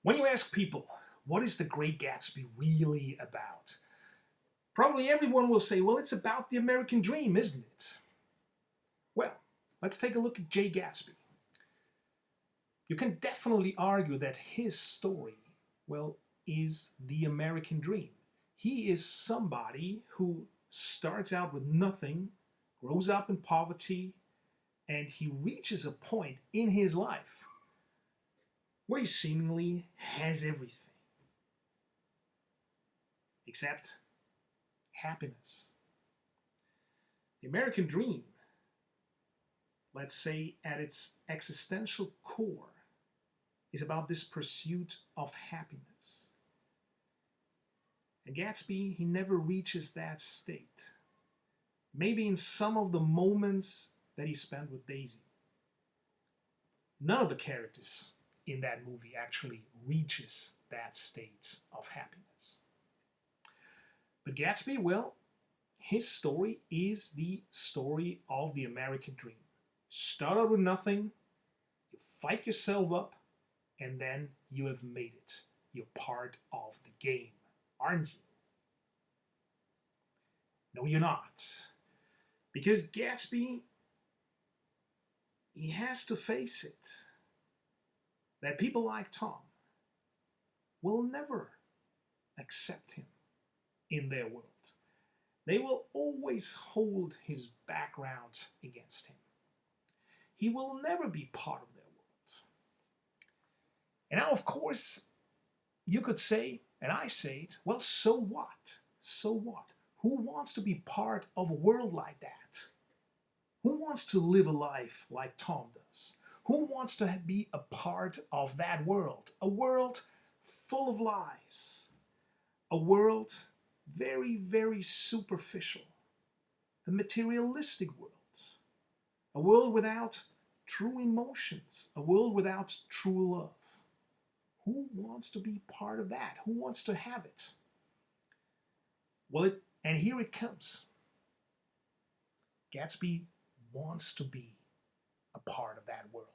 When you ask people, what is The Great Gatsby really about? Probably everyone will say, well, it's about the American dream, isn't it? Well, let's take a look at Jay Gatsby. You can definitely argue that his story, well, is the American dream. He is somebody who starts out with nothing, grows up in poverty, and he reaches a point in his life where he seemingly has everything except happiness. The American dream, let's say at its existential core, is about this pursuit of happiness. And Gatsby, he never reaches that state. Maybe in some of the moments that he spent with Daisy. None of the characters in that movie actually reaches that state of happiness. But Gatsby, well, his story is the story of the American dream. Start out with nothing, you fight yourself up, and then you have made it. You're part of the game, aren't you? No, you're not. Because Gatsby, he has to face it that people like Tom will never accept him in their world. They will always hold his background against him. He will never be part of their world. And now, of course, you could say, and I say it, well, so what? So what? Who wants to be part of a world like that? Who wants to live a life like Tom does? Who wants to be a part of that world? A world full of lies. A world very, very superficial. A materialistic world. A world without true emotions. A world without true love. Who wants to be part of that? Who wants to have it? Well, and here it comes. Gatsby wants to be a part of that world.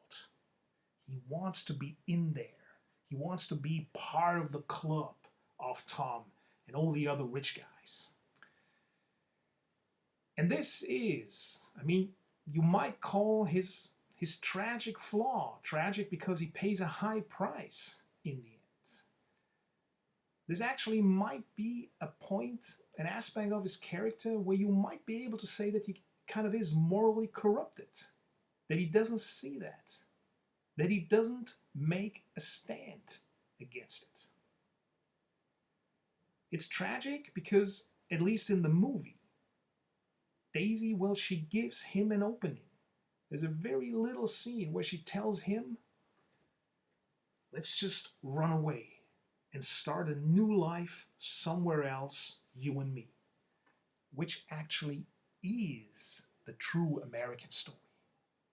He wants to be in there. He wants to be part of the club of Tom and all the other rich guys. And this is, you might call his tragic flaw tragic because he pays a high price in the end. This actually might be a point, an aspect of his character where you might be able to say that he kind of is morally corrupted, that he doesn't see that he doesn't make a stand against it. It's tragic because, at least in the movie, Daisy, well, she gives him an opening. There's a very little scene where she tells him, let's just run away and start a new life somewhere else, you and me. Which actually is the true American story.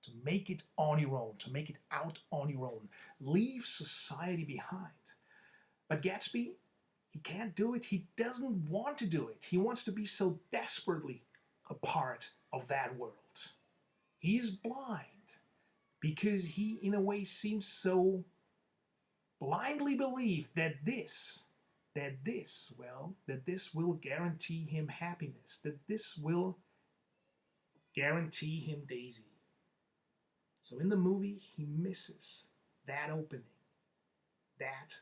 To make it on your own, to make it out on your own. Leave society behind. But Gatsby, he can't do it. He doesn't want to do it. He wants to be so desperately a part of that world. He's blind because he, in a way, seems so blindly believe that this will guarantee him happiness, that this will guarantee him Daisy. So in the movie, he misses that opening. That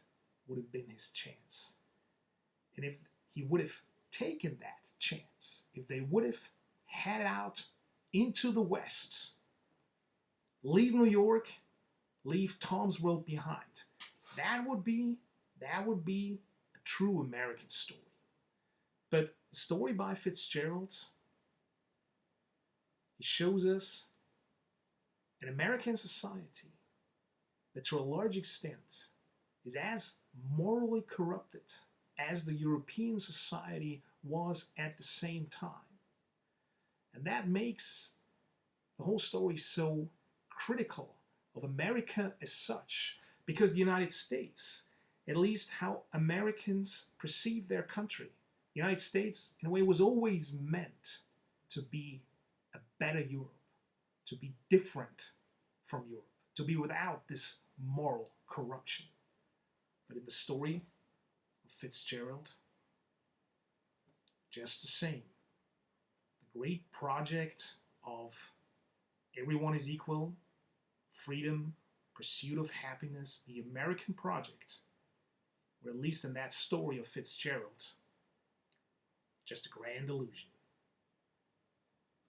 would have been his chance. And if he would have taken that chance, if they would have headed out into the West, leave New York, leave Tom's world behind, that would be a true American story. But the story by Fitzgerald, it shows us an American society that to a large extent is as morally corrupted as the European society was at the same time. And that makes the whole story so critical of America as such, because the United States, at least how Americans perceive their country, the United States, in a way, was always meant to be a better Europe, to be different from Europe, to be without this moral corruption. But in the story of Fitzgerald, just the same. The great project of everyone is equal, freedom, pursuit of happiness, the American project, or at least in that story of Fitzgerald, just a grand illusion.